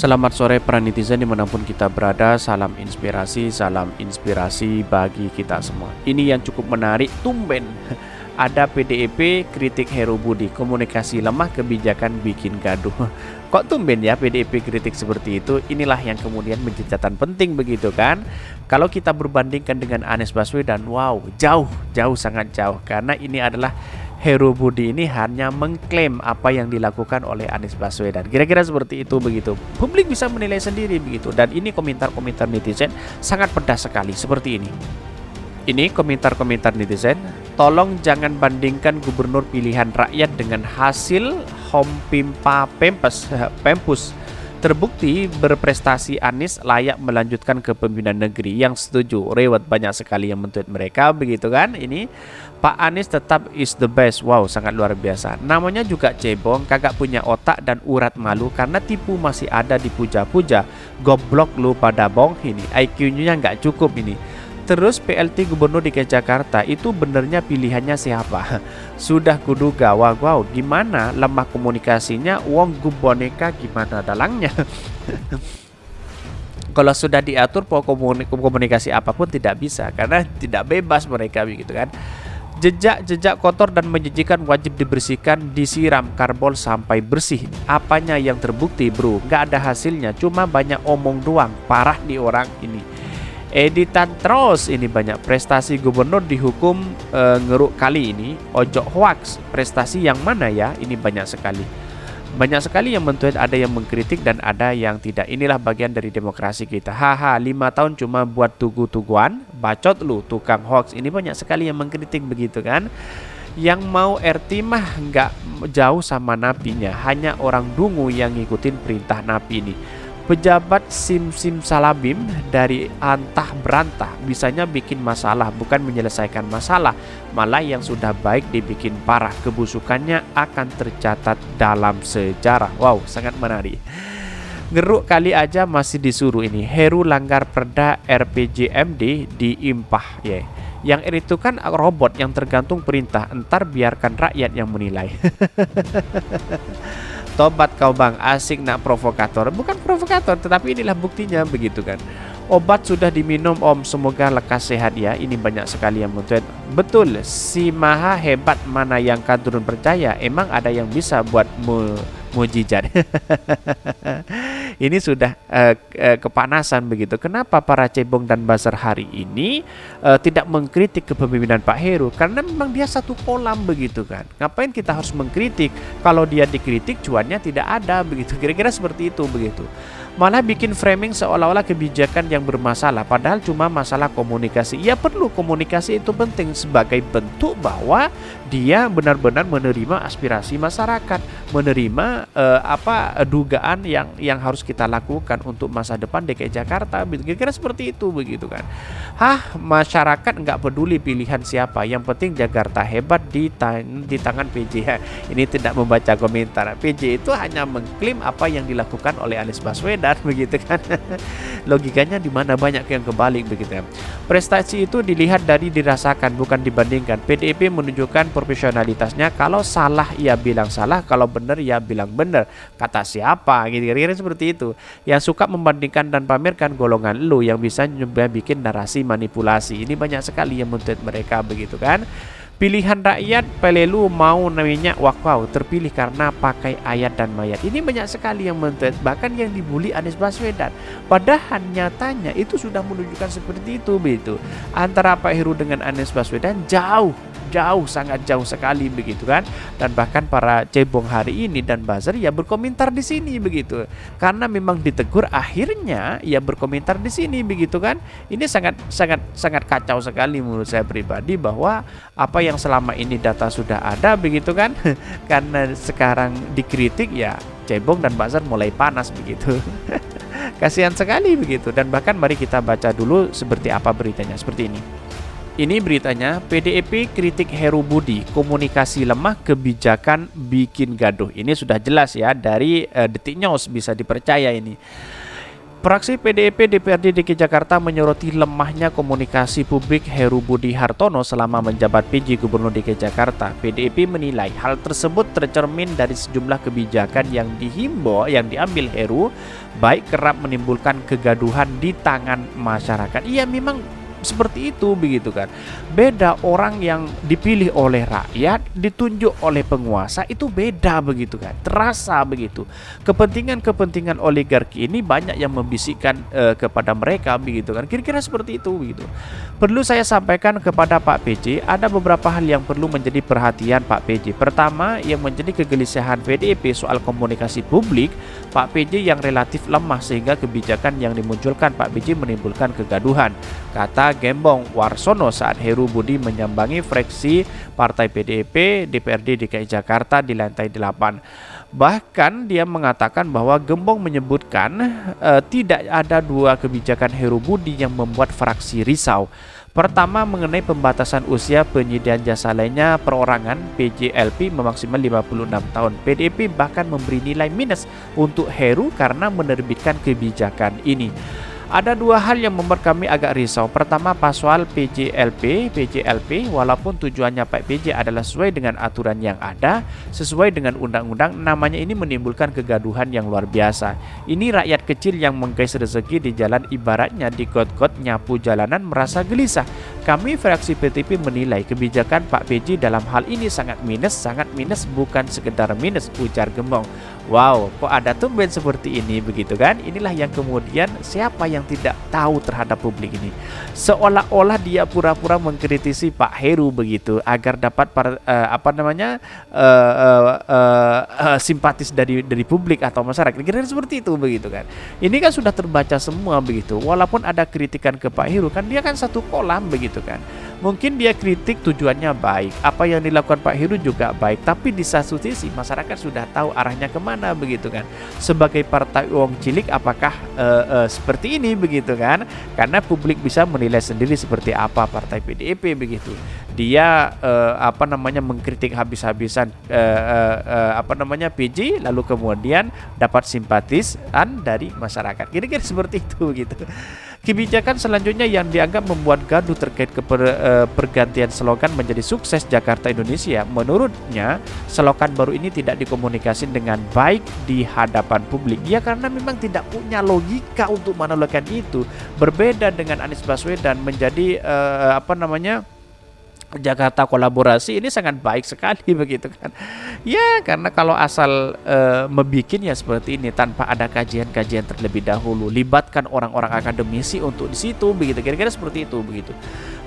Selamat sore para netizen dimanapun kita berada. Salam inspirasi bagi kita semua. Ini yang cukup menarik, tumben ada PDIP kritik Heru Budi, komunikasi lemah, kebijakan bikin gaduh. Kok tumben ya PDIP kritik seperti itu? Inilah yang kemudian menjadi catatan penting begitu kan. Kalau kita berbandingkan dengan Anies Baswedan, wow, jauh sangat jauh, karena ini adalah Heru Budi ini hanya mengklaim apa yang dilakukan oleh Anies Baswedan. Kira-kira seperti itu begitu. Publik bisa menilai sendiri begitu. Dan ini komentar-komentar netizen sangat pedas sekali seperti ini. Ini komentar-komentar netizen. Tolong jangan bandingkan gubernur pilihan rakyat dengan hasil Hompimpa Pempus. Terbukti berprestasi, Anies layak melanjutkan kepemimpinan negeri. Yang setuju, rewet banyak sekali yang men-tweet mereka begitu kan. Ini Pak Anies tetap is the best. Wow, sangat luar biasa. Namanya juga cebong, kagak punya otak dan urat malu karena tipu masih ada dipuja-puja. Goblok lu pada bong ini. IQ-nya nggak cukup ini. Terus PLT Gubernur DKI Jakarta itu benernya pilihannya siapa? Sudah kuduga, wow, gimana lemah komunikasinya, wong gu boneka gimana dalangnya. Kalau sudah diatur komunikasi apapun tidak bisa, karena tidak bebas mereka begitu kan. Jejak kotor dan menjijikan wajib dibersihkan, disiram karbol sampai bersih. Apanya yang terbukti bro? Nggak ada hasilnya, cuma banyak omong doang. Parah di orang ini. Editan terus ini banyak prestasi gubernur dihukum ngeruk kali ini. Ojo hoax, prestasi yang mana ya? Ini banyak sekali. Banyak sekali yang men-tweet, ada yang mengkritik dan ada yang tidak. Inilah bagian dari demokrasi kita. Haha, 5 tahun cuma buat tugu-tuguan, bacot lu tukang hoax. Ini banyak sekali yang mengkritik begitu kan. Yang mau RT mah nggak jauh sama napinya, hanya orang dungu yang ngikutin perintah napi ini. Pejabat sim salabim dari antah berantah bisanya bikin masalah, bukan menyelesaikan masalah. Malah yang sudah baik dibikin parah, kebusukannya akan tercatat dalam sejarah. Wow, sangat menarik. Ngeruk kali aja masih disuruh ini. Heru langgar perda RPJMD diimpah ya. Yang itu kan robot yang tergantung perintah, entar biarkan rakyat yang menilai. Tobat kau bang, asik nak provokator. Bukan provokator, tetapi inilah buktinya begitu kan. Obat sudah diminum om, semoga lekas sehat ya. Ini banyak sekali yang men-tweet. Betul, si maha hebat mana yang kadrun percaya. Emang ada yang bisa buat mujizat. Ini sudah kepanasan begitu. Kenapa para cebong dan buzzer hari ini tidak mengkritik kepemimpinan Pak Heru? Karena memang dia satu kolam begitu kan. Ngapain kita harus mengkritik? Kalau dia dikritik cuannya tidak ada begitu. Kira-kira seperti itu begitu. Malah bikin framing seolah-olah kebijakan yang bermasalah, padahal cuma masalah komunikasi. Ya perlu komunikasi, itu penting sebagai bentuk bahwa dia benar-benar menerima aspirasi masyarakat, menerima dugaan yang harus kita lakukan untuk masa depan DKI Jakarta. Kira-kira seperti itu begitu kan. Masyarakat nggak peduli pilihan siapa, yang penting Jakarta hebat di tangan PJ. Ini tidak membaca komentar. PJ itu hanya mengklaim apa yang dilakukan oleh Anies Baswedan begitu kan. Logikanya di mana banyak yang kebalik begitu ya. Prestasi itu dilihat dari dirasakan, bukan dibandingkan. PDIP menunjukkan profesionalitasnya. Kalau salah ia bilang salah, kalau benar ia bilang benar. Kata siapa gitu, kira-kira seperti itu. Yang suka membandingkan dan pamerkan golongan lu yang bisa nyoba bikin narasi manipulasi. Ini banyak sekali yang men-tweet mereka begitu kan. Pilihan rakyat pelelu mau namanya wow, terpilih karena pakai ayat dan mayat. Ini banyak sekali yang men-tweet, bahkan yang dibully Anies Baswedan. Padahal nyatanya itu sudah menunjukkan seperti itu begitu. Antara Pak Heru dengan Anies Baswedan sangat jauh sekali begitu kan. Dan bahkan para cebong hari ini dan buzzer ya berkomentar di sini begitu. Karena memang ditegur, akhirnya ya berkomentar di sini begitu kan. Ini sangat kacau sekali menurut saya pribadi, bahwa apa yang selama ini data sudah ada begitu kan. Karena sekarang dikritik ya cebong dan buzzer mulai panas begitu. Kasihan sekali begitu. Dan bahkan mari kita baca dulu seperti apa beritanya, seperti ini. Ini beritanya, PDIP kritik Heru Budi, komunikasi lemah, kebijakan bikin gaduh. Ini sudah jelas ya dari Detik News, bisa dipercaya ini. Fraksi PDIP DPRD DKI Jakarta menyoroti lemahnya komunikasi publik Heru Budi Hartono selama menjabat PJ Gubernur DKI Jakarta. PDIP menilai hal tersebut tercermin dari sejumlah kebijakan yang diambil Heru, baik kerap menimbulkan kegaduhan di tangan masyarakat. Iya, memang seperti itu begitu kan. Beda orang yang dipilih oleh rakyat, ditunjuk oleh penguasa, itu beda begitu kan. Terasa begitu. Kepentingan-kepentingan oligarki ini banyak yang membisikkan kepada mereka begitu kan. Kira-kira seperti itu begitu. Perlu saya sampaikan kepada Pak PJ, ada beberapa hal yang perlu menjadi perhatian Pak PJ. Pertama, yang menjadi kegelisahan PDIP soal komunikasi publik Pak PJ yang relatif lemah sehingga kebijakan yang dimunculkan Pak PJ menimbulkan kegaduhan, kata Gembong Warsono saat Heru Budi menyambangi fraksi Partai PDIP DPRD DKI Jakarta di lantai 8. Bahkan dia mengatakan bahwa Gembong menyebutkan tidak ada dua kebijakan Heru Budi yang membuat fraksi risau. Pertama, mengenai pembatasan usia penyediaan jasa lainnya perorangan PJLP memaksimal 56 tahun. PDIP bahkan memberi nilai minus untuk Heru karena menerbitkan kebijakan ini. Ada dua hal yang membuat kami agak risau. Pertama, pasal PJLP walaupun tujuannya Pak PJ adalah sesuai dengan aturan yang ada, sesuai dengan undang-undang, namanya ini menimbulkan kegaduhan yang luar biasa. Ini rakyat kecil yang menggais rezeki di jalan ibaratnya di got-got nyapu jalanan merasa gelisah. Kami fraksi PTP menilai kebijakan Pak PJ dalam hal ini sangat minus, bukan sekedar minus, ujar Gembong. Wow, kok ada tumben seperti ini begitu kan? Inilah yang kemudian siapa yang tidak tahu terhadap publik ini. Seolah-olah dia pura-pura mengkritisi Pak Heru begitu agar dapat simpatis dari publik atau masyarakat. Kira-kira seperti itu begitu kan. Ini kan sudah terbaca semua begitu. Walaupun ada kritikan ke Pak Heru kan dia kan satu kolam begitu kan. Mungkin dia kritik tujuannya baik, apa yang dilakukan Pak Heru juga baik, tapi di satu sisi masyarakat sudah tahu arahnya kemana begitu kan. Sebagai partai uang cilik apakah seperti ini begitu kan? Karena publik bisa menilai sendiri seperti apa partai PDIP begitu. Dia mengkritik habis-habisan PJ lalu kemudian dapat simpatisan dari masyarakat. Kira-kira seperti itu begitu. Kebijakan selanjutnya yang dianggap membuat gaduh terkait pergantian slogan menjadi sukses Jakarta Indonesia. Menurutnya, slogan baru ini tidak dikomunikasikan dengan baik di hadapan publik. Ya karena memang tidak punya logika untuk menolakkan itu. Berbeda dengan Anies Baswedan menjadi Jakarta kolaborasi ini sangat baik sekali begitu kan. Ya karena kalau asal membikinnya seperti ini tanpa ada kajian-kajian terlebih dahulu, libatkan orang-orang akademisi untuk di situ begitu. Kira-kira seperti itu begitu.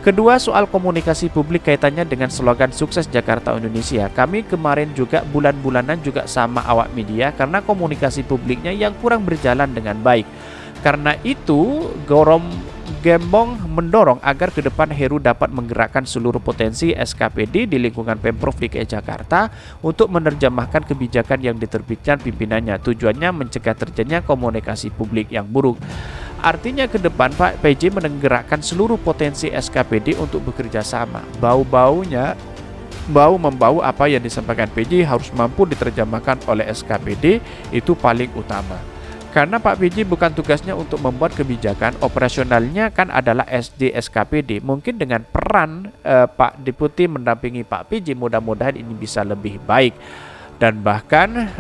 Kedua, soal komunikasi publik kaitannya dengan slogan sukses Jakarta Indonesia. Kami kemarin juga bulan-bulanan juga sama awak media karena komunikasi publiknya yang kurang berjalan dengan baik. Karena itu, Gembong mendorong agar ke depan Heru dapat menggerakkan seluruh potensi SKPD di lingkungan Pemprov DKI Jakarta untuk menerjemahkan kebijakan yang diterbitkan pimpinannya. Tujuannya mencegah terjadinya komunikasi publik yang buruk. Artinya ke depan Pak PJ menggerakkan seluruh potensi SKPD untuk bekerja sama. Bau-membau apa yang disampaikan PJ harus mampu diterjemahkan oleh SKPD, itu paling utama. Karena Pak PJ bukan tugasnya untuk membuat kebijakan, operasionalnya kan adalah SD SKPD. Mungkin dengan peran Pak Deputi mendampingi Pak PJ, mudah-mudahan ini bisa lebih baik. Dan bahkan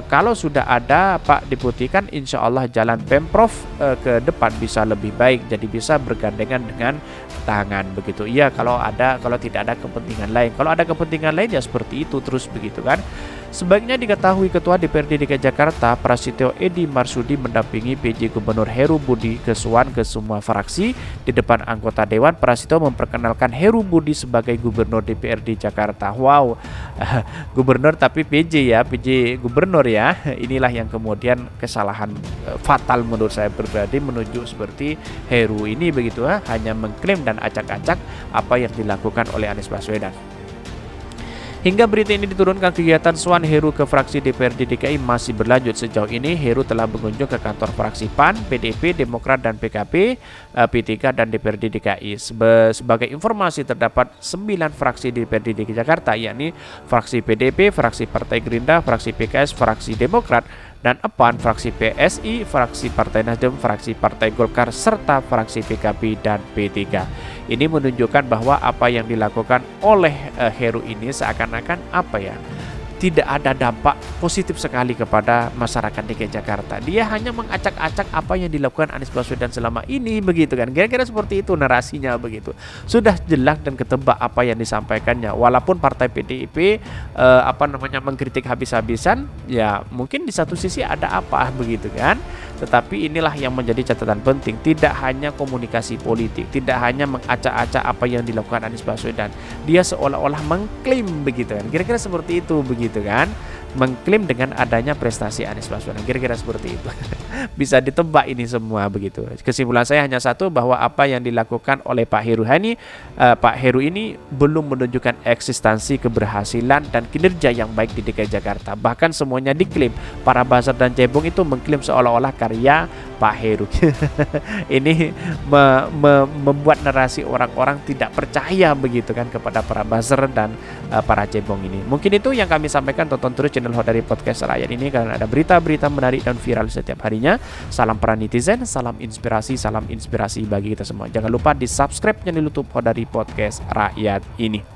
kalau sudah ada Pak Deputi kan insya Allah jalan Pemprov ke depan bisa lebih baik. Jadi bisa bergandengan dengan tangan begitu. Iya kalau tidak ada kepentingan lain. Kalau ada kepentingan lain ya seperti itu terus begitu kan. Sebaiknya diketahui Ketua DPRD DKI Jakarta Prasetyo Edi Marsudi mendampingi PJ Gubernur Heru Budi Kesuan ke semua fraksi. Di depan anggota Dewan, Prasetyo memperkenalkan Heru Budi sebagai Gubernur DPRD Jakarta. Wow, Gubernur tapi PJ Gubernur ya. Inilah yang kemudian kesalahan fatal menurut saya pribadi menuju seperti Heru ini begitu ya. Hanya mengklaim dan acak-acak apa yang dilakukan oleh Anies Baswedan. Hingga berita ini diturunkan, kegiatan Suan Heru ke fraksi DPRD DKI masih berlanjut. Sejauh ini Heru telah berkunjung ke kantor fraksi PAN, PDIP, Demokrat, dan PKB, P3, dan DPRD DKI. Sebagai informasi, terdapat 9 fraksi DPRD DKI Jakarta, yakni fraksi PDIP, fraksi Partai Gerindra, fraksi PKS, fraksi Demokrat, dan PAN, fraksi PSI, fraksi Partai Nasdem, fraksi Partai Golkar, serta fraksi PKB dan P3. Ini menunjukkan bahwa apa yang dilakukan oleh Heru ini seakan-akan tidak ada dampak positif sekali kepada masyarakat DKI Jakarta. Dia hanya mengacak-acak apa yang dilakukan Anies Baswedan selama ini, begitu kan. Kira-kira seperti itu narasinya begitu. Sudah jelas dan ketebak apa yang disampaikannya. Walaupun partai PDIP mengkritik habis-habisan, ya mungkin di satu sisi ada apa begitu kan. Tetapi inilah yang menjadi catatan penting, tidak hanya komunikasi politik, tidak hanya mengacak-acak apa yang dilakukan Anies Baswedan. Dia seolah-olah mengklaim begitu kan. Kira-kira seperti itu begitu kan. Mengklaim dengan adanya prestasi Anies Baswedan, kira-kira seperti itu. Bisa ditebak ini semua begitu. Kesimpulan saya hanya satu, bahwa apa yang dilakukan oleh Pak Heru ini belum menunjukkan eksistensi, keberhasilan dan kinerja yang baik di DKI Jakarta. Bahkan semuanya diklaim. Para buzzer dan cebong itu mengklaim seolah-olah karya Pak Heru. Ini membuat narasi orang-orang tidak percaya begitu kan kepada para buzzer dan para cebong ini. Mungkin itu yang kami sampaikan. Tonton terus channel Hodari Podcast Rakyat ini karena ada berita-berita menarik dan viral setiap harinya. Salam para netizen, salam inspirasi bagi kita semua. Jangan lupa di subscribe channel YouTube Hodari Podcast Rakyat ini.